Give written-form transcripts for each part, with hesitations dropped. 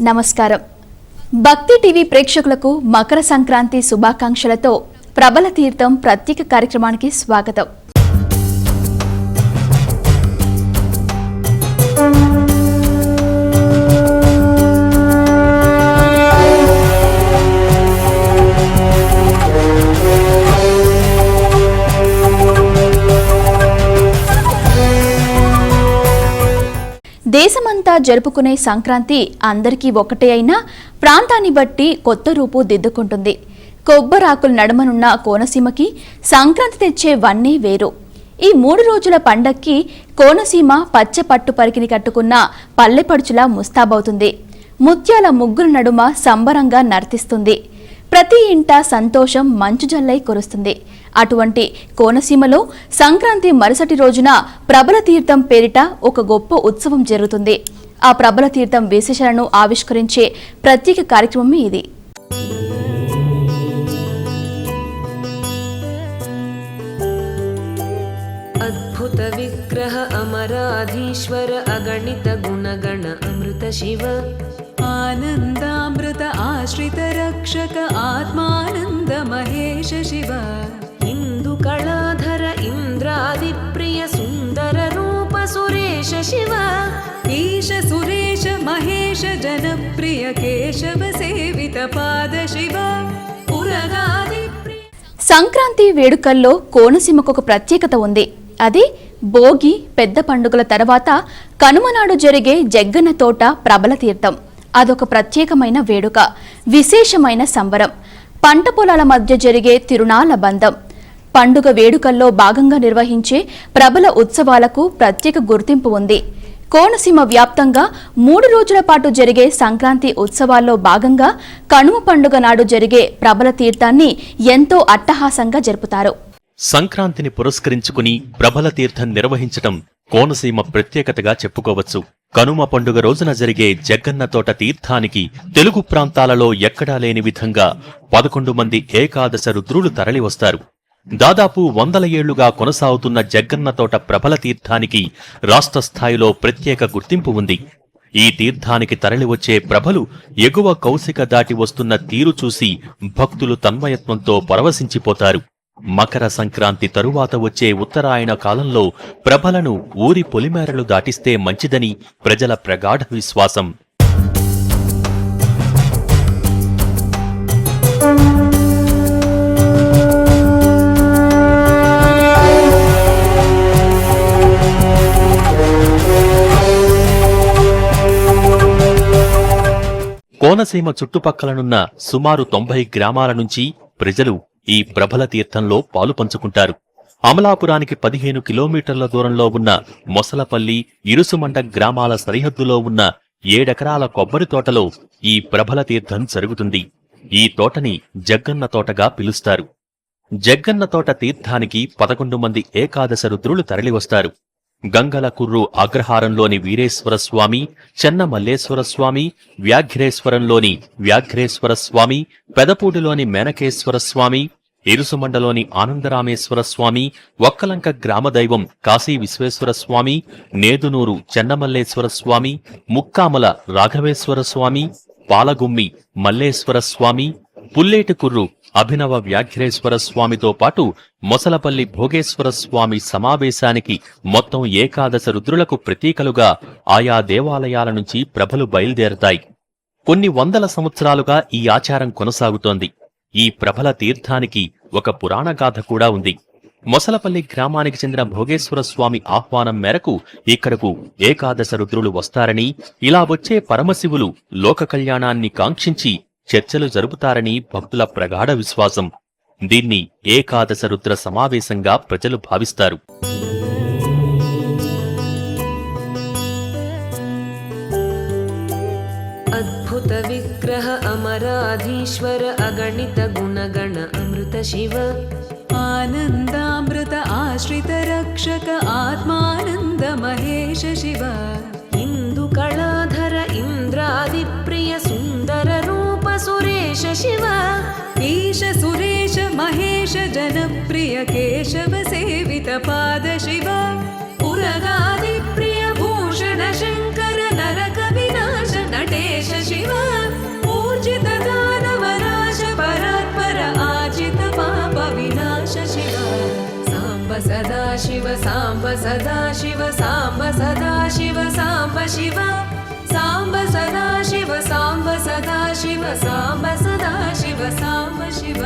నమస్కారం. భక్తి టీవీ ప్రేక్షకులకు మకర సంక్రాంతి శుభాకాంక్షలతో ప్రబల తీర్థం ప్రత్యేక కార్యక్రమానికి స్వాగతం. దేశమంతా జరుపుకునే సంక్రాంతి అందరికీ ఒకటే అయినా ప్రాంతాన్ని బట్టి కొత్త రూపు దిద్దుకుంటుంది. కొబ్బరాకుల నడుమనున్న కోనసీమకి సంక్రాంతి తెచ్చే వన్నే వేరు. ఈ 3 రోజుల పండక్కి కోనసీమ పచ్చ పట్టు పరికిని కట్టుకున్న పల్లెపడుచులా ముస్తాబవుతుంది. ముత్యాల ముగ్గుల నడుమ సంబరంగా నర్తిస్తుంది. ప్రతి ఇంట సంతోషం మంచుజల్లై కురుస్తుంది. అటువంటి కోనసీమలో సంక్రాంతి మరుసటి రోజున ప్రబల తీర్థం పేరిట ఒక గొప్ప ఉత్సవం జరుగుతుంది. ఆ ప్రబల తీర్థం విశేషాలను ఆవిష్కరించే ప్రత్యేక కార్యక్రమమే ఇది. అద్భుత విగ్రహ అమరాధీశ్వర అగణిత గుణగణ అమృత శివ ఆనందామృత ఆశ్రిత రక్షక ఆత్మానంద మహేశ శివ ఇందు కళాధర ఇంద్రాది ప్రియ సుందర రూప సురేశ శివ ఈశ సురేశ మహేశ జనప్రియ కేశవ సేవిత పాద శివ పురగాది. సంక్రాంతి వేడుకల్లో కోనసీమకు ఒక ప్రత్యేకత ఉంది. అది భోగి పెద్ద పండుగల తర్వాత కనుమనాడు జరిగే జగ్గన్న తోట ప్రబల తీర్థం. అదొక ప్రత్యేకమైన వేడుక, విశేషమైన సంబరం. పంట పొలాల మధ్య జరిగే తిరునాళ్ల బంధం. పండుగ వేడుకల్లో భాగంగా నిర్వహించే ప్రబల ఉత్సవాలకు ప్రత్యేక గుర్తింపు ఉంది. కోనసీమ వ్యాప్తంగా 3 రోజుల పాటు జరిగే సంక్రాంతి ఉత్సవాల్లో భాగంగా కనుమ పండుగ నాడు జరిగే ప్రబల తీర్థాన్ని ఎంతో అట్టహాసంగా జరుపుతారు. సంక్రాంతిని పురస్కరించుకుని ప్రబల తీర్థం నిర్వహించటం కోనసీమ ప్రత్యేకతగా చెప్పుకోవచ్చు. కనుమ పండుగ రోజున జరిగే జగ్గన్న తోట తీర్థానికి తెలుగు ప్రాంతాలలో ఎక్కడా లేని విధంగా 11 మంది ఏకాదశ రుద్రులు తరలివస్తారు. దాదాపు 100 ఏళ్లుగా కొనసాగుతున్న జగ్గన్న తోట ప్రబల తీర్థానికి రాష్ట్ర స్థాయిలో ప్రత్యేక గుర్తింపు ఉంది. ఈ తీర్థానికి తరలివచ్చే ప్రభలు ఎగువ కౌశిక దాటి వస్తున్న తీరు చూసి భక్తులు తన్మయత్వంతో పరవశించిపోతారు. మకర సంక్రాంతి తరువాత వచ్చే ఉత్తరాయణ కాలంలో ప్రభలను ఊరి పొలిమేరలు దాటిస్తే మంచిదని ప్రజల ప్రగాఢ విశ్వాసం. కోనసీమ చుట్టుపక్కలనున్న సుమారు 90 గ్రామాల నుంచి ప్రజలు ఈ ప్రబల తీర్థంలో పాలు పంచుకుంటారు. అమలాపురానికి 15 కిలోమీటర్ల దూరంలో ఉన్న మొసలపల్లి, ఇరుసుమండ గ్రామాల సరిహద్దులో ఉన్న 7 ఎకరాల కొబ్బరి తోటలో ఈ ప్రబల తీర్థం జరుగుతుంది. ఈ తోటని జగ్గన్న తోటగా పిలుస్తారు. జగ్గన్న తోట తీర్థానికి 11 మంది ఏకాదశ రుద్రులు తరలివస్తారు. గంగలకుర్రు అగ్రహారంలోని వీరేశ్వరస్వామి, చెన్న మల్లేశ్వరస్వామి, వ్యాఘ్రేశ్వరంలోని వ్యాఘ్రేశ్వరస్వామి, పెదపూడిలోని మేనకేశ్వరస్వామి, ఇరుసుమండలోని ఆనందరామేశ్వరస్వామి, ఒక్కలంక గ్రామదైవం కాశీ విశ్వేశ్వరస్వామి, నేదునూరు చెన్నమల్లేశ్వరస్వామి, ముక్కామల రాఘవేశ్వరస్వామి, పాలగుమ్మి మల్లేశ్వరస్వామి, పుల్లేటికుర్రు అభినవ వ్యాఘ్రేశ్వర స్వామితో పాటు మొసలపల్లి భోగేశ్వరస్వామి సమావేశానికి మొత్తం ఏకాదశ రుద్రులకు ప్రతీకలుగా ఆయా దేవాలయాల నుంచి ప్రభలు బయలుదేరతాయి. కొన్ని వందల సంవత్సరాలుగా ఈ ఆచారం కొనసాగుతోంది. ఈ ప్రబల తీర్థానికి ఒక పురాణగాథ కూడా ఉంది. మొసలపల్లి గ్రామానికి చెందిన భోగేశ్వర స్వామి ఆహ్వానం మేరకు ఇక్కడకు ఏకాదశ రుద్రులు వస్తారని, ఇలా వచ్చే పరమశివులు లోక కళ్యాణాన్ని కాంక్షించి చర్చలు జరుపుతారని భక్తుల ప్రగాఢ విశ్వాసం. దీన్ని ఏకాదశ రుద్ర సమావేశంగా ప్రజలు భావిస్తారు. అద్భుత విగ్రహ అమరాధీశ్వర అగణిత గుణగణ అమృత శివ ఆనందామృత ఆశ్రిత రక్షక ఆత్మానంద మహేశ శివ ఇందు కళాధర ఇంద్రాది ప్రియ సుందర రూప సురేశ శివ ఈశ సురేశ మహేశ జనప్రియ కేశవ సేవిత పాద శివ పురగాది ప్రియ భూషణ శంకర నరక వినాశ నటేశ శివ सदाशिव साम्ब सदाशिव साम्ब शिव साम्ब सदाशिव साम्ब सदाशिव साम्ब सदाशिव साम्ब शिव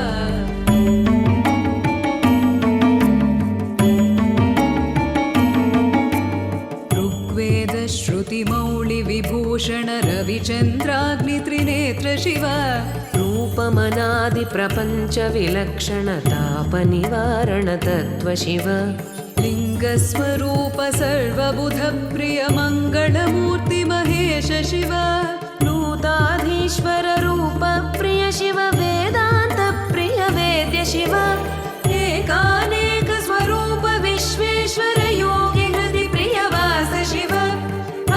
ऋग्वेद श्रुतिमौळि विभूषण रविचन्द्राग्नित्रिनेत्र शिव रूपमनादि प्रपञ्च विलक्षण तापनिवारण तत्त्व शिव लिङ्गस्वरूप सर्वबुध प्रिय मङ्गलमूर्ति महेश शिव नूताधीश्वर रूप प्रिय शिव वेदान्त प्रिय वेद्य शिव एकानेक स्वरूप विश्वेश्वर योगि हृदि प्रिय वास शिव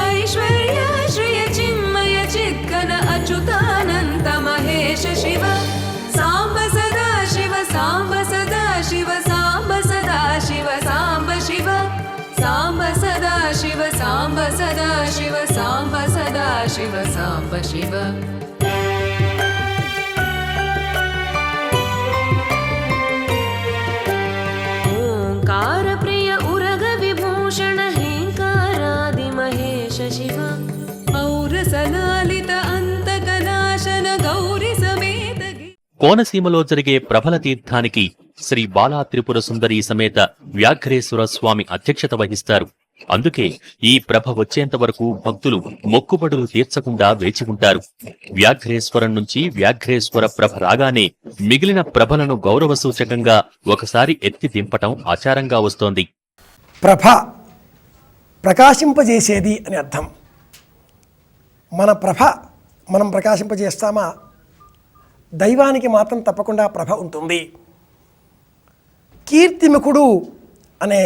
ऐश्वर्य श्रिय चिन्मय चिद्घन अच्युतानन्त महेश शिव साम्ब सदा शिव साम्ब सदा शिव साम्ब सदा शिव साम्ब शिव साम्ब सदा शिव साम्ब सदा शिव साम्ब सदा शिव साम्ब शिव ओंकार प्रिय उरग विभूषण हेंकारादि महेश शिव औरसलालित अंतकनाशन गौरी समेत కోనసీమలో జరిగే ప్రభల తీర్థానికి శ్రీ బాలా త్రిపుర సుందరి సమేత వ్యాఘ్రేశ్వర స్వామి అధ్యక్షత వహిస్తారు. అందుకే ఈ ప్రభ వచ్చేంత వరకు భక్తులు మొక్కుబడులు తీర్చకుండా వేచి ఉంటారు. వ్యాఘ్రేశ్వరం నుంచి వ్యాఘ్రేశ్వర ప్రభ రాగానే మిగిలిన ప్రభలను గౌరవ సూచకంగా ఒకసారి ఎత్తి దింపటం ఆచారంగా వస్తోంది. ప్రభ ప్రకాశింపజేసేది అని అర్థం. మన ప్రభ మనం ప్రకాశింపజేస్తామా? దైవానికి మాత్రం తప్పకుండా ప్రభ ఉంటుంది. కీర్తిముఖుడు అనే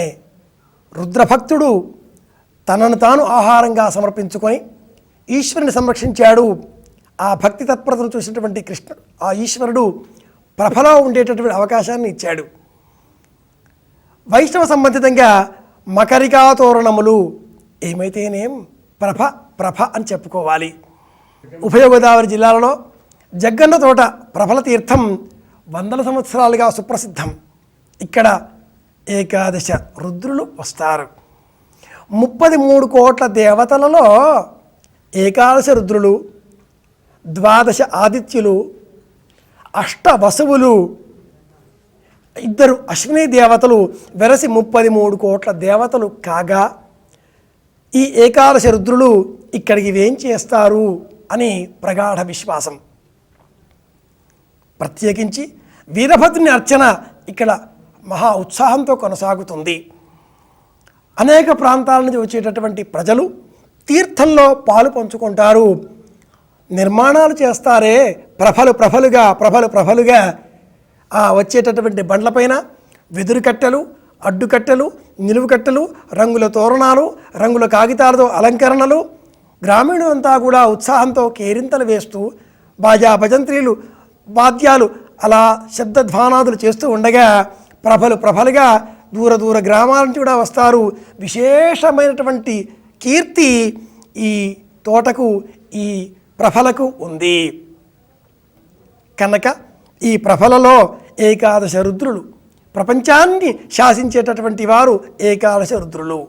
రుద్రభక్తుడు తనను తాను ఆహారంగా సమర్పించుకొని ఈశ్వరుని సంరక్షించాడు. ఆ భక్తి తత్పరతను చూసినటువంటి కృష్ణుడు, ఆ ఈశ్వరుడు ప్రభలో ఉండేటటువంటి అవకాశాన్ని ఇచ్చాడు. వైష్ణవ సంబంధితంగా మకరికా తోరణములు ఏమైతేనేం ప్రభ ప్రభ అని చెప్పుకోవాలి. ఉభయ గోదావరి జిల్లాలలో జగ్గన్న తోట ప్రభల తీర్థం వందల సంవత్సరాలుగా సుప్రసిద్ధం. ఇక్కడ ఏకాదశ రుద్రులు వస్తారు. 33 కోట్ల దేవతలలో ఏకాదశ రుద్రులు, 12 ఆదిత్యులు, 8 వసువులు, 2 అశ్విని దేవతలు వెరసి 33 కోట్ల దేవతలు కాగా ఈ ఏకాదశ రుద్రులు ఇక్కడికి వేంచేస్తారు అని ప్రగాఢ విశ్వాసం. ప్రత్యేకించి వీరభద్రుని అర్చన ఇక్కడ మహా ఉత్సాహంతో కొనసాగుతుంది. అనేక ప్రాంతాల నుంచి వచ్చేటటువంటి ప్రజలు తీర్థంలో పాలు పంచుకుంటారు. నిర్మాణాలు చేస్తారే ప్రభలుగా వచ్చేటటువంటి బండ్లపైన వెదురు కట్టెలు, అడ్డుకట్టెలు, నిలువు కట్టెలు, రంగుల తోరణాలు, రంగుల కాగితాలతో అలంకరణలు, గ్రామీణులంతా కూడా ఉత్సాహంతో కేరింతలు వేస్తూ బాజా భజంత్రీలు, వాద్యాలు అలా శబ్దధ్వానాదులు చేస్తూ ఉండగా ప్రభలుగా దూర గ్రామాల నుంచి కూడా వస్తారు. విశేషమైనటువంటి కీర్తి ఈ తోటకు, ఈ ప్రభలకు ఉంది కనుక ఈ ప్రభలలో ఏకాదశ రుద్రులు, ప్రపంచాన్ని శాసించేటటువంటి వారు ఏకాదశ రుద్రులు,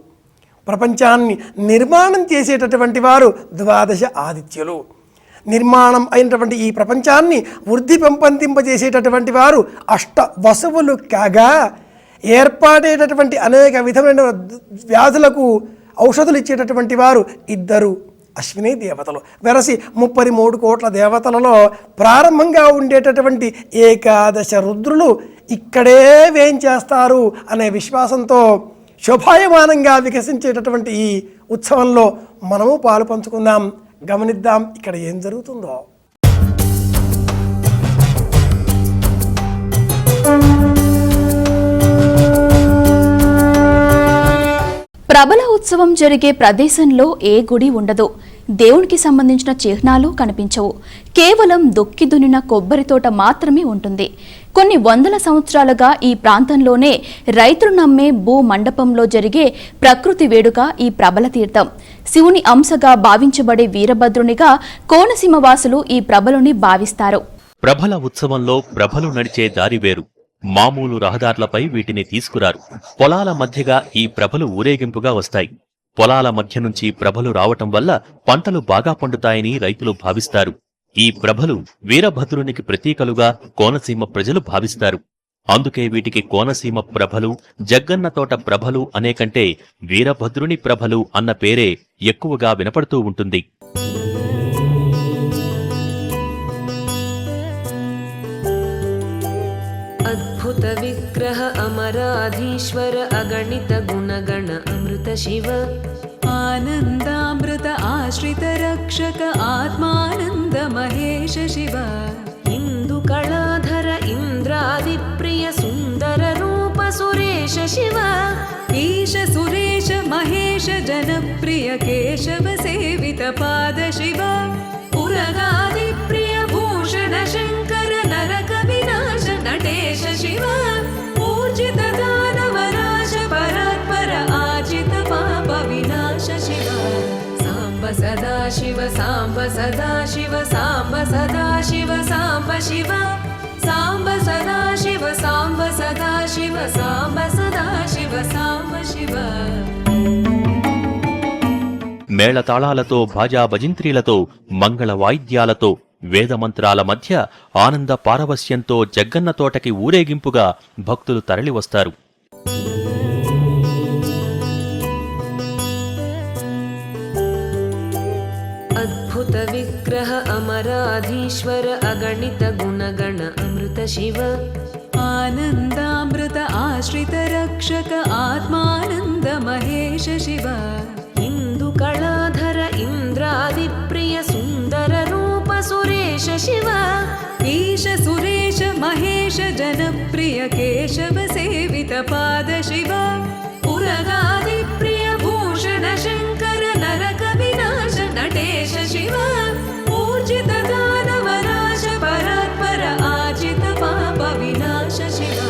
ప్రపంచాన్ని నిర్మాణం చేసేటటువంటి వారు 12 ఆదిత్యులు, నిర్మాణం అయినటువంటి ఈ ప్రపంచాన్ని వృద్ధి పెంపొందింపజేసేటటువంటి వారు 8 వసువులు కాగా ఏర్పాటేటటువంటి అనేక విధమైన వ్యాధులకు ఔషధులు ఇచ్చేటటువంటి వారు 2 అశ్విని దేవతలు. వెరసి 33 కోట్ల దేవతలలో ప్రారంభంగా ఉండేటటువంటి ఏకాదశ రుద్రులు ఇక్కడే వేంచేస్తారు అనే విశ్వాసంతో శోభాయమానంగా వికసించేటటువంటి ఈ ఉత్సవంలో మనము పాలు పంచుకుందాం. గమనిద్దాం ఇక్కడ ఏం జరుగుతుందో. ప్రబల ఉత్సవం జరిగే ప్రదేశంలో ఏ గుడి ఉండదు. దేవునికి సంబంధించిన చిహ్నాలు కనిపించవు. కేవలం దొక్కి దున్నిన కొబ్బరి తోట మాత్రమే ఉంటుంది. కొన్ని వందల సంవత్సరాలుగా ఈ ప్రాంతంలోనే రైతులు నమ్మే భూ మండపంలో జరిగే ప్రకృతి వేడుక ఈ ప్రబల తీర్థం. శివుని అంశగా భావించబడే వీరభద్రునిగా కోనసీమ వాసులు ఈ ప్రభలుని భావిస్తారు. ప్రభల ఉత్సవంలో ప్రభలు నడిచే దారి వేరు, మామూలు రహదార్లపై వీటిని తీసుకురారు. పొలాల మధ్యగా ఈ ప్రభలు ఊరేగింపుగా వస్తాయి. పొలాల మధ్య నుంచి ప్రభలు రావటం వల్ల పంటలు బాగా పండుతాయని రైతులు భావిస్తారు. ఈ ప్రభలు వీరభద్రునికి ప్రతీకలుగా కోనసీమ ప్రజలు భావిస్తారు. అందుకే వీటికి కోనసీమ ప్రభలు, జగ్గన్న తోట ప్రభలు అనే కంటే వీరభద్రుని ప్రభలు అన్న పేరే ఎక్కువగా వినపడుతూ ఉంటుంది. अद्भुत विग्रह अमराधीश्वर अगणित गुणगण अमृत शिव आनन्दामृत आश्रित रक्षक आत्मानन्द महेश शिव इन्दुकलाधर इन्द्रादिप्रिय सुन्दर रूप सुरेश शिव ईश सुरेश महेश जनप्रिय केशव सेवित पाद शिव पुरगादिप्रिय भूषण शङ्कर नरक विनाश नटेश शिव पूजित दानवराश परात्पर आजित पाप विनाश शिव साम्ब सदा शिव साम्ब सदा शिव साम्ब सदा शिव साम्ब शिव साम्ब सदा शिव साम्ब सदा शिव साम्ब सदा शिव साम्ब शिव మేళతాళాలతో, భాజా భజింత్రీలతో, మంగళ వాయిద్యాలతో, వేదమంత్రాల మధ్య ఆనంద పారవస్యంతో జగ్గన్న తోటకి ఊరేగింపుగా భక్తులు తరలివస్తారు. अद्भुत विग्रह अमराधीश्वर अगणित गुणगण अमृत शिव आनन्दामृत आश्रित रक्षक आत्मानन्द महेश शिव इन्दुकलाधर इन्द्रादिप्रिय सुन्दर रूप सुरेश शिव ईश सुरेश महेश जनप्रिय केशव सेवित पाद शिव पुरगादिप्रिय भूषण शङ्कर नरक विनाश नटेश शिव पूजित दानवराश परात्पर आजित पाप विनाश शिव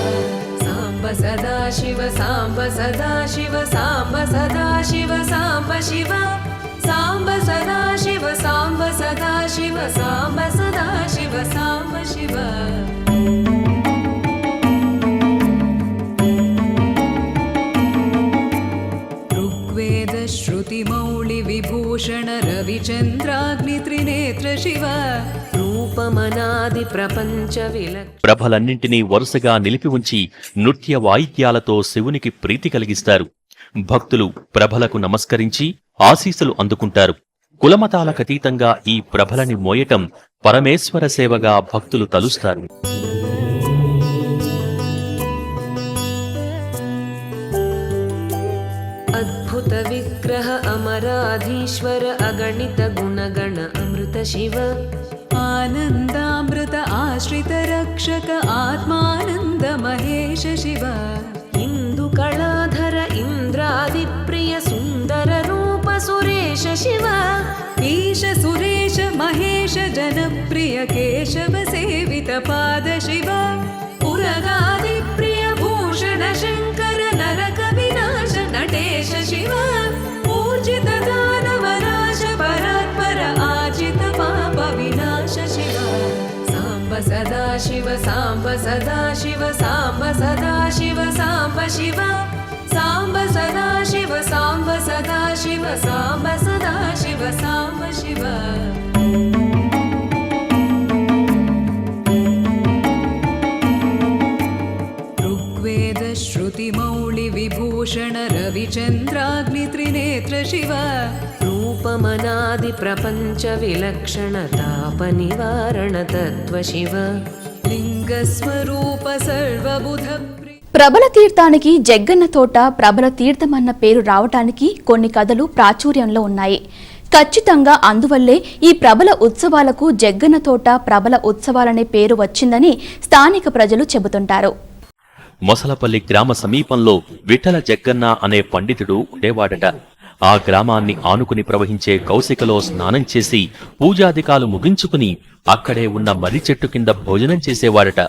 साम्ब सदा शिव साम्ब सदा शिव साम्ब सदा शिव साम्ब शिव साम्ब सदा शिव साम्ब सदा शिव साम्ब सदा शिव साम्ब शिव ऋग्वेद श्रुति मौळि विभूषण रविचन्द्राग्नि त्रिनेत्र शिव రూపమనాది ప్రపంచ విలక్షణ ప్రభలన్నింటినీ వరుసగా నిలిపి ఉంచి నృత్య వాయిద్యాలతో శివునికి ప్రీతి కలిగిస్తారు. భక్తులు ప్రభలకు నమస్కరించి ఆశీస్సులు అందుకుంటారు. కులమతాలకతీతంగా ఈ ప్రభలని మోయటం పరమేశ్వర సేవగా భక్తులు తలుస్తారు. अद्भुत विग्रह अमराधीश्वर अगणित गुणगण अमृत शिव आनन्दामृत आश्रित रक्षक आत्मानन्द महेश शिव इन्दुकलाधर इन्द्रादिप्रिय सुन्दर रूप सुरेश शिव ईश सुरेश महेश जनप्रिय केशव सेवित पाद शिव पुरगादिप्रिय भूषण शङ्कर नरक विनाश नटेश शिव पूजित दानवराश परात्पर आजित पाप विनाश शिव साम्ब सदा शिव साम्ब सदा शिव साम्ब सदा शिव साम्ब शिव साम्ब सदा शिव साम्ब सदा शिव साम्ब सदा शिव साम्ब शिव ऋग्वेद श्रुति मौळि विभूषण रविचन्द्राग्नि त्रिनेत्र शिव रूपमनादि प्रपंच विलक्षण ताप निवारण तत्व शिव लिंगस्वरूप सर्वबुध ప్రబల తీర్థానికి జగ్గన్న తోట ప్రబల తీర్థమన్న పేరు రావటానికి కొన్ని కథలు ప్రాచుర్యంలో ఉన్నాయి. ఖచ్చితంగా అందువల్లే ఈ ప్రబల ఉత్సవాలకు జగ్గన్న తోట ప్రబల ఉత్సవాలనే పేరు వచ్చిందని స్థానిక ప్రజలు చెబుతుంటారు. మొసలపల్లి గ్రామ సమీపంలో విఠల జగ్గన్న అనే పండితుడు ఉండేవాడట. ఆ గ్రామాన్ని ఆనుకుని ప్రవహించే కౌశికలో స్నానం చేసి పూజాధికాలు ముగించుకుని అక్కడే ఉన్న మర్రి చెట్టు కింద భోజనం చేసేవాడట.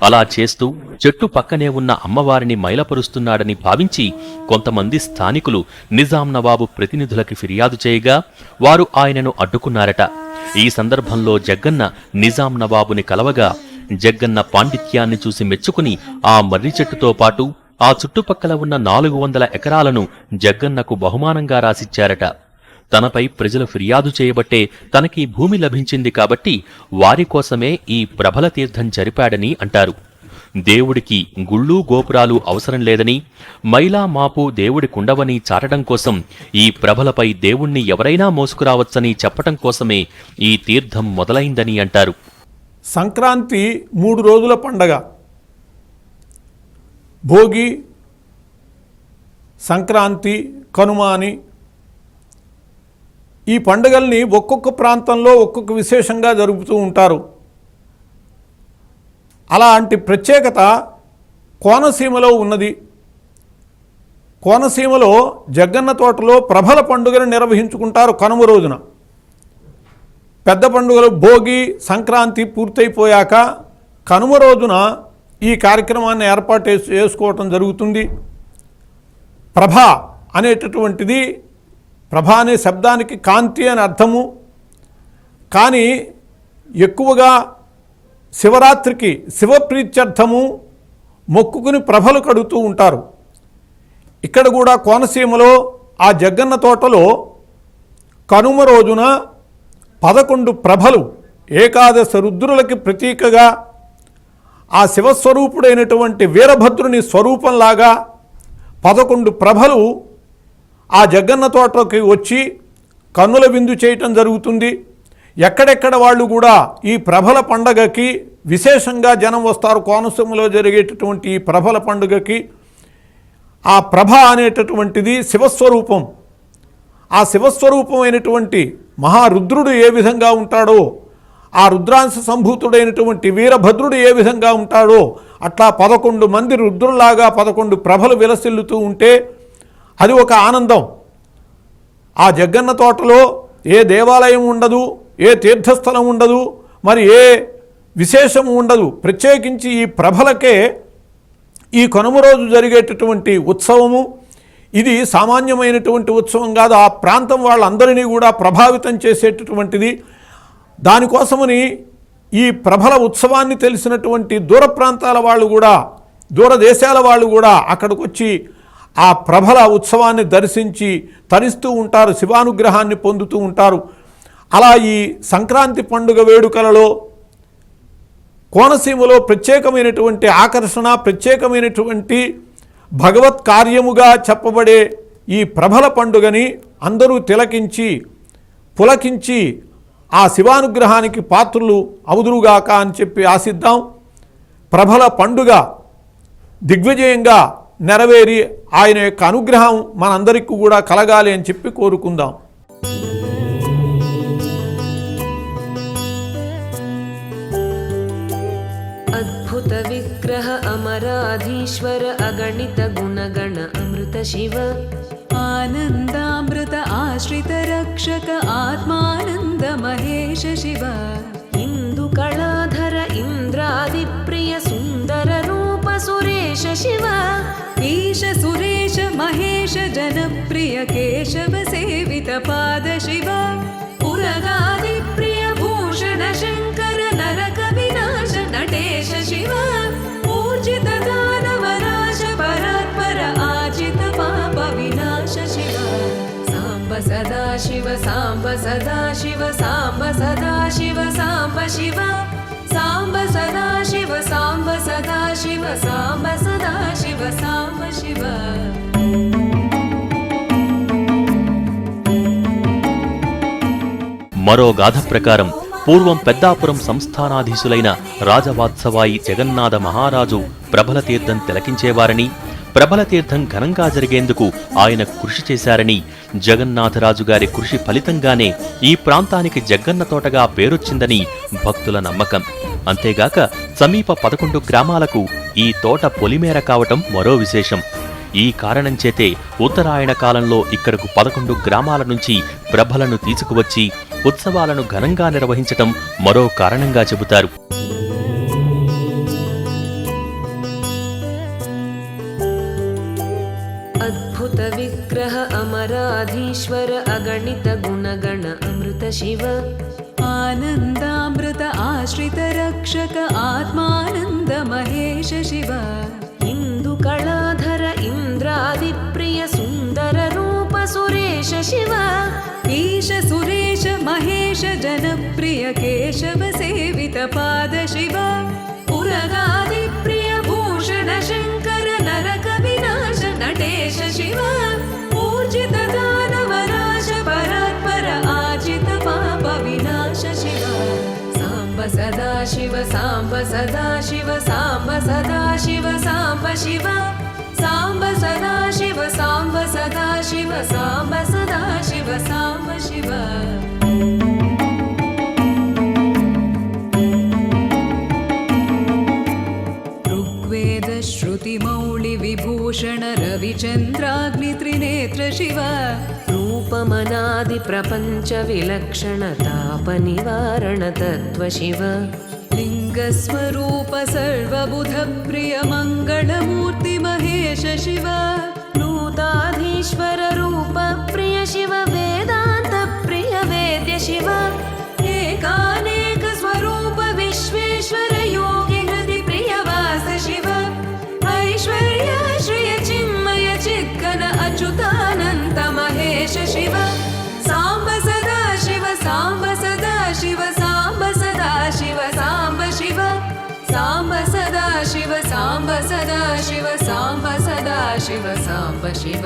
అలా చేస్తూ చెట్టు పక్కనే ఉన్న అమ్మవారిని మైలపరుస్తున్నాడని భావించి కొంతమంది స్థానికులు నిజాం నవాబు ప్రతినిధులకి ఫిర్యాదు చేయగా వారు ఆయనను అడ్డుకున్నారట. ఈ సందర్భంలో జగ్గన్న నిజాం నవాబుని కలవగా జగ్గన్న పాండిత్యాన్ని చూసి మెచ్చుకుని ఆ మర్రి చెట్టుతో పాటు ఆ చుట్టుపక్కల ఉన్న 400 ఎకరాలను జగ్గన్నకు బహుమానంగా రాసిచ్చారట. తనపై ప్రజలు ఫిర్యాదు చేయబట్టే తనకీ భూమి లభించింది కాబట్టి వారి కోసమే ఈ ప్రభల తీర్థం జరిపాడని అంటారు. దేవుడికి గుళ్ళు గోపురాలు అవసరం లేదని, మైలా మాపు దేవుడి కుండవని చాటడం కోసం ఈ ప్రభలపై దేవుణ్ణి ఎవరైనా మోసుకురావచ్చని చెప్పటం కోసమే ఈ తీర్థం మొదలైందని అంటారు. సంక్రాంతి 3 రోజుల పండగ. భోగి, సంక్రాంతి, కనుమ అని ఈ పండుగల్ని ఒక్కొక్క ప్రాంతంలో ఒక్కొక్క విశేషంగా జరుపుతూ ఉంటారు. అలాంటి ప్రత్యేకత కోనసీమలో ఉన్నది. కోనసీమలో జగ్గన్న తోటలో ప్రభల పండుగను నిర్వహించుకుంటారు కనుమ రోజున. పెద్ద పండుగలు భోగి, సంక్రాంతి పూర్తయిపోయాక కనుమ రోజున ఈ కార్యక్రమాన్ని ఏర్పాటు చేసుకోవటం జరుగుతుంది. ప్రభ అనేటటువంటిది, ప్రభ అనే శబ్దానికి కాంతి అని అర్థము. కానీ ఎక్కువగా శివరాత్రికి శివప్రీత్యర్థము మొక్కుకుని ప్రభలు కడుగుతూ ఉంటారు. ఇక్కడ కూడా కోనసీమలో ఆ జగ్గన్న తోటలో కనుమ రోజున 11 ప్రభలు ఏకాదశ రుద్రులకి ప్రతీకగా ఆ శివస్వరూపుడైనటువంటి వీరభద్రుని స్వరూపంలాగా 11 ప్రభలు ఆ జగ్గన్న తోటకి వచ్చి కన్నుల విందు చేయటం జరుగుతుంది. ఎక్కడెక్కడ వాళ్ళు కూడా ఈ ప్రభల పండగకి విశేషంగా జనం వస్తారు. కోనసీమలో జరిగేటటువంటి ఈ ప్రభల పండుగకి ఆ ప్రభ అనేటటువంటిది శివస్వరూపం. ఆ శివస్వరూపమైనటువంటి మహారుద్రుడు ఏ విధంగా ఉంటాడో, ఆ రుద్రాంశ సంభూతుడైనటువంటి వీరభద్రుడు ఏ విధంగా ఉంటాడో అట్లా 11 మంది రుద్రుల్లాగా 11 ప్రభలు విలసిల్లుతూ ఉంటే అది ఒక ఆనందం. ఆ జగ్గన్న తోటలో ఏ దేవాలయం ఉండదు, ఏ తీర్థస్థలం ఉండదు, మరి ఏ విశేషము ఉండదు. ప్రత్యేకించి ఈ ప్రభలకే ఈ కనుమ రోజు జరిగేటటువంటి ఉత్సవము ఇది సామాన్యమైనటువంటి ఉత్సవం కాదు. ఆ ప్రాంతం వాళ్ళందరినీ కూడా ప్రభావితం చేసేటటువంటిది. దానికోసమని ఈ ప్రభల ఉత్సవాన్ని తెలిసినటువంటి దూర ప్రాంతాల వాళ్ళు కూడా, దూర దేశాల వాళ్ళు కూడా అక్కడికి వచ్చి ఆ ప్రభల ఉత్సవాన్ని దర్శించి తరిస్తూ ఉంటారు, శివానుగ్రహాన్ని పొందుతూ ఉంటారు. అలా ఈ సంక్రాంతి పండుగ వేడుకలలో కోనసీమలో ప్రత్యేకమైనటువంటి ఆకర్షణ, ప్రత్యేకమైనటువంటి భగవత్ కార్యముగా చెప్పబడే ఈ ప్రభల పండుగని అందరూ తిలకించి పులకించి ఆ శివానుగ్రహానికి పాత్రులు అవుదురుగాక అని చెప్పి ఆశిద్దాం. ప్రభల పండుగ దిగ్విజయంగా నెరవేరి ఆయన యొక్క అనుగ్రహం మనందరికీ కూడా కలగాలి అని చెప్పి కోరుకుందాం. अद्भुत विग्रह अमराधीश्वर अगणित गुणगण अमृत शिव आनन्दामृत आश्रित रक्षक आत्मानन्द महेश शिव इन्दुकलाधर इन्द्रादिप्रिय सुन्दर रूप सुरेश शिव ईश सुरेश महेश जनप्रिय केशव सेवित पाद शिव पुरगादिप्रिय भूषण शङ्कर नरक विनाश नटेश शिव ऊर्जित दानवनाश परात्पर आजित पाप विनाश शिव साम्ब सदा शिव साम्ब सदा शिव साम्ब सदा शिव साम्ब शिव साम्ब सदा शिव साम्ब सदा शिव साम्ब सदा शिव साम्ब शिव మరో గాథ ప్రకారం పూర్వం పెద్దాపురం సంస్థానాధీశులైన రాజవాత్సవాయి జగన్నాథ మహారాజు ప్రభల తీర్థం తిలకించేవారని, ప్రభల తీర్థం ఘనంగా జరిగేందుకు ఆయన కృషి చేశారని, జగన్నాథరాజు గారి కృషి ఫలితంగానే ఈ ప్రాంతానికి జగ్గన్న తోటగా పేరొచ్చిందని భక్తుల నమ్మకం. అంతేగాక సమీప 11 గ్రామాలకు ఈ తోట పొలిమేర కావటం మరో విశేషం. ఈ కారణం చేతే ఉత్తరాయణ కాలంలో ఇక్కడకు 11 గ్రామాల నుంచి ప్రభలను తీసుకువచ్చి ఉత్సవాలను ఘనంగా నిర్వహించటం మరో కారణంగా చెబుతారు. अद्भुत विग्रह अमराधीश्वर अगणित गुणगण अमृत शिव आनन्दामृत आश्रित रक्षक आत्मानन्द महेश शिव इन्दुकलाधर इन्द्रादिप्रिय सुन्दर रूप सुरेश शिव ईश सुरेश महेश जनप्रिय केशव सेवित पाद शिव उरगादिप्रिय भूषण शङ्कर नरक विनाश नटेश शिव ऊर्जित दानवनाश परात्पर आजित पाप विनाश शिव साम्ब सदा शिव साम्ब सदा शिव साम्ब सदा शिव साम्ब शिव साम्ब सदा शिव साम्ब सदा शिव साम्ब सदा शिव साम्ब शिव ऋग्वेद श्रुति मौळि विभूषण रविचन्द्राग्नि त्रिनेत्र शिव रूपमनादि प्रपञ्च विलक्षण ताप निवारण तत्त्व शिव लिङ्गस्वरूप सर्वबुध प्रिय मङ्गलमूर्ति महेश शिव नूताधीश्वर रूप प्रिय शिव वेदान्त प्रिय वेद्य शिव एकानेक स्वरूप विश्वेश्वर योगि हृदि प्रिय वास शिव ऐश्वर्य श्रिय चिन्मय चिद्घन अच्युतानन्त महेश शिव साम्ब सदा शिव साम्ब सदा शिव साम्ब सदा शिव साम्ब शिव साम्ब सदा शिव साम्ब सदा शिव साम्ब सदा शिव साम्ब शिव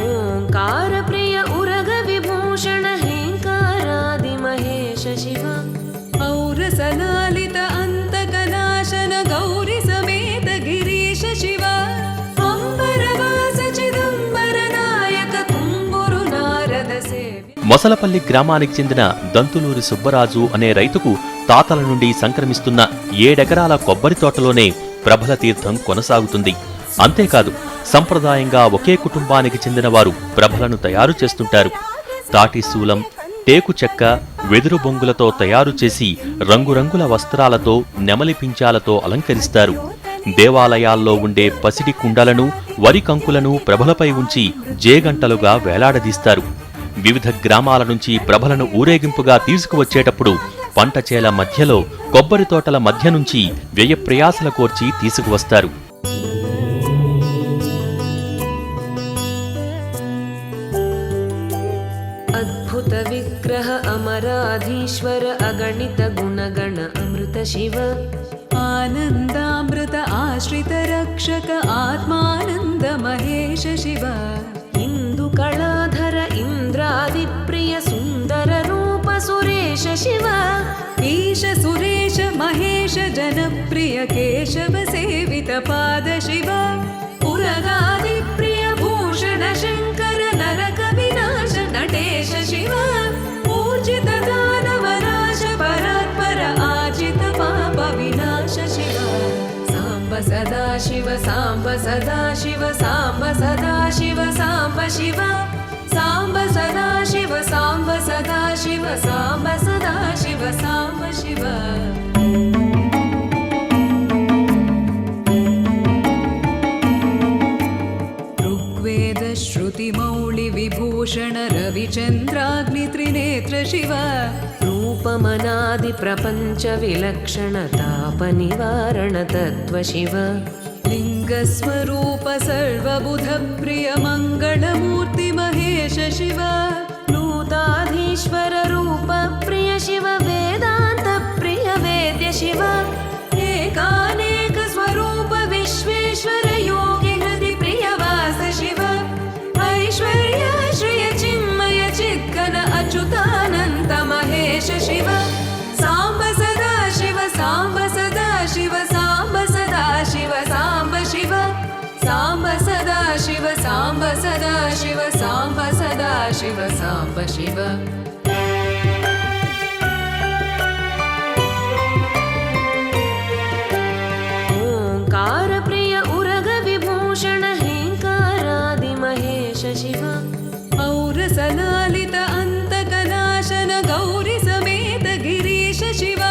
ओंकार प्रिय उरग विभूषण हेंकारादि महेश शिव औरसलालित अन्तकनाशन गौरि समेत गिरीश शिव अंबरवास चिदंबर नायक तुम्बुरु नारद सेव्य మొసలపల్లి గ్రామానికి చెందిన దంతులూరి సుబ్బరాజు అనే రైతుకు తాతల నుండి సంక్రమిస్తున్న 7 ఎకరాల కొబ్బరి తోటలోనే ప్రభల తీర్థం కొనసాగుతుంది. అంతేకాదు సంప్రదాయంగా ఒకే కుటుంబానికి చెందిన వారు ప్రభలను తయారు చేస్తుంటారు. తాటి శూలం, టేకు చెక్క, వెదురు బొంగులతో తయారు చేసి రంగురంగుల వస్త్రాలతో, నెమలి పించాలతో అలంకరిస్తారు. దేవాలయాల్లో ఉండే పసిడి కుండలను, వరి కంకులను ప్రభలపై ఉంచి జేగంటలుగా వేలాడదీస్తారు. వివిధ గ్రామాల నుంచి ప్రభలను ఊరేగింపుగా తీసుకువచ్చేటప్పుడు పంట చేల మధ్యలో, కొబ్బరి తోటల మధ్య నుంచి వ్యయప్రయాసల కోర్చి తీసుకువస్తారు. अद्भुत विग्रह अमराधीश्वर अगणित गुणगण अमृत शिव आनन्दामृत आश्रित रक्षक आत्मानन्द महेश शिव इन्दुकलाधर इन्द्रादिप्रिय सुन्दर रूप सुरेश शिव ईश सुरेश महेश जनप्रिय केशव सेवित पाद शिव उरगादिप्रिय भूषण शङ्कर नरक विनाश नटेश शिव ऊर्जित दानवनाश परात्पर आजित पाप विनाश शिव साम्ब सदा शिव साम्ब सदा शिव साम्ब सदा शिव साम्ब शिव साम्ब सदा शिव साम्ब सदा शिव साम्ब सदा शिव साम्ब शिव ऋग्वेद श्रुति मौळि विभूषण रविचन्द्राग्नि त्रिनेत्र शिव रूपमनादि प्रपञ्च विलक्षण ताप निवारण तत्त्व शिव लिङ्गस्वरूप सर्वबुध प्रिय मङ्गलमूर्ति महेश शिव नूताधीश्वर रूप प्रिय शिव वेदान्त प्रिय वेद्य शिव एकानेक स्वरूप विश्वेश्वर योगि हृदि प्रिय वास शिव ऐश्वर्य श्रिय चिन्मय चिद्घन अच्युतानन्त महेश शिव साम्ब सदा शिव साम्ब सदा शिव साम्ब सदा शिव साम्ब शिव साम्ब सदा शिव साम्ब सदा शिव साम्ब सदा शिव साम्ब शिव ओंकार प्रिय उरग विभूषण हेंकारादि महेश शिव औरसलालित अन्तकनाशन गौरि समेत गिरीश शिव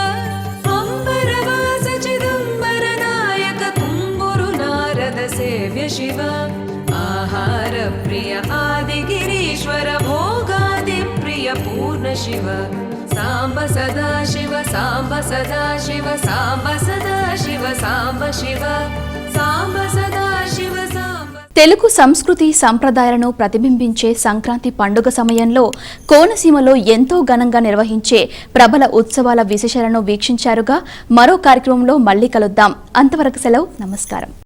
अंबरवास चिदंबर नायक तुम्बुरु नारद सेव्य शिव आहार प्रिय आदिगिरीश्वर भोगादिप्रिय पूर्ण शिव साम्ब सदा शिव साम्ब सदा शिव साम्ब सदा शिव साम्ब शिव साम्ब सदा शिव साम्ब తెలుగు సంస్కృతి సంప్రదాయాలను ప్రతిబింబించే సంక్రాంతి పండుగ సమయంలో కోనసీమలో ఎంతో ఘనంగా నిర్వహించే ప్రబల ఉత్సవాల విశేషాలను వీక్షించారుగా. మరో కార్యక్రమంలో మళ్ళీ కలుద్దాం. అంతవరకు సెలవు. నమస్కారం.